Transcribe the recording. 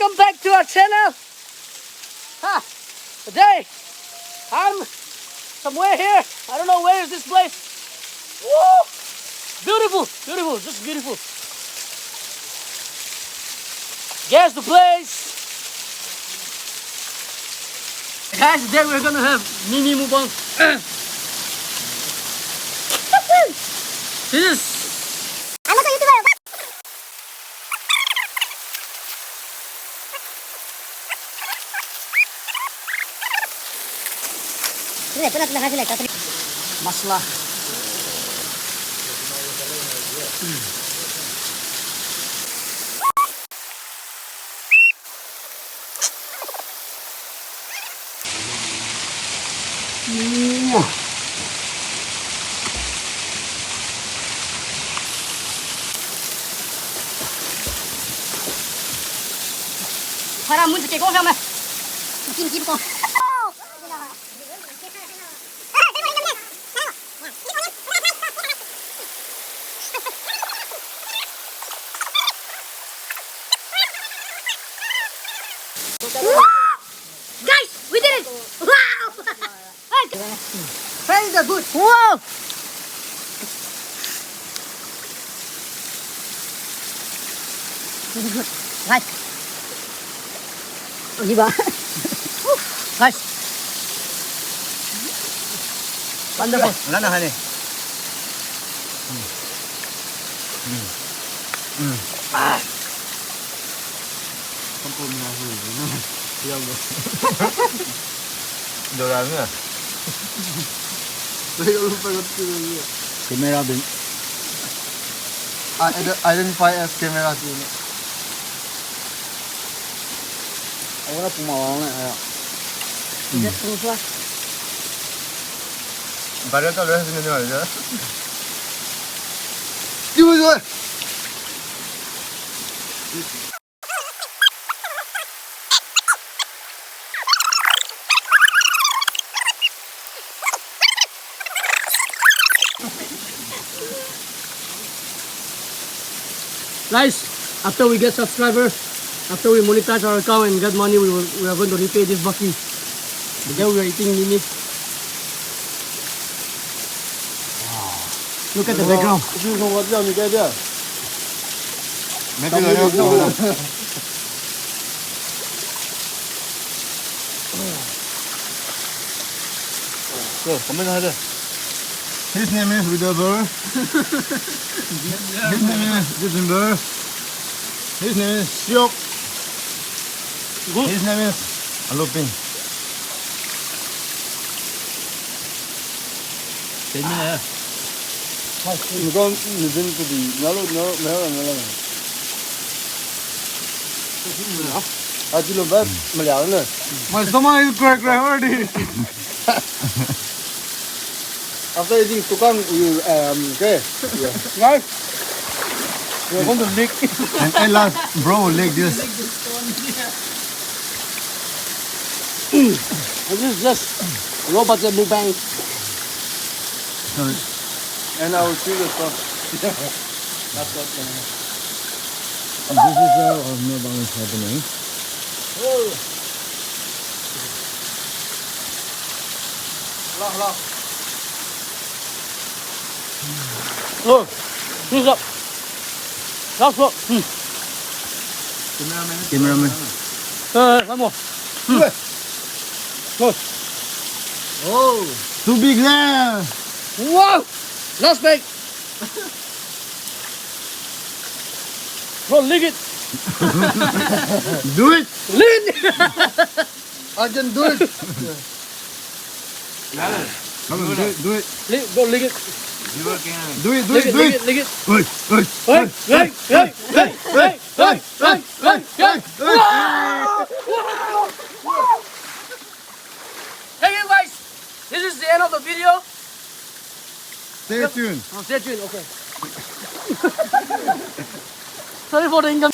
welcome back to our channel. Today I'm somewhere here. I don't know where is this place. Woo! Beautiful, beautiful, just beautiful. Guess the place. Guys, today we're gonna have mini mukbang. This is. I'm also a YouTuber. Masla. Phải ra muốn cái con sao mày? Kim kim con. Guys, we did it! Wow! Very good. Wow! Right. Gì ba? Guys. Wonderful. Wala na hani. Dorangnya. Camera bin. Identify as camera sini. Aku nak pemawang ni. Just terus lah. Baru tu dah sini ni ada. Cuba cuba. Guys, after we get subscribers, after we monetize our account and get money, we are going to repay this bucky. Today we are eating mini. Look at the background. Ini kau buat ni kaya dia. Nanti Kamu ada. ni. So, kamu dah ada. His name is Rudolph. His name is December. His name is Siok. His name is Alopin. Tên như này. Con nhìn cái gì nó à chỉ là bé mà léo nữa. My stomach is cracked already. After eating tukang, you okay? Guys, we are going to lick. And last, bro, like this. And this is just low budget mukbang. And I will see the stuff. That's what. This is how our mukbang is happening. Lah. Look, here's up. That's what. Cameraman. One more. Good. Oh, Too big there. Wow! Last bag. Bro, lick it. Do it. Lick it. I can do it. Come on, do it. Bro, lick it. Do it. Lick it. Lick it. Wait. Thank you guys. This is the end of the video. Stay tuned. Stay tuned. Okay. Sorry for the income.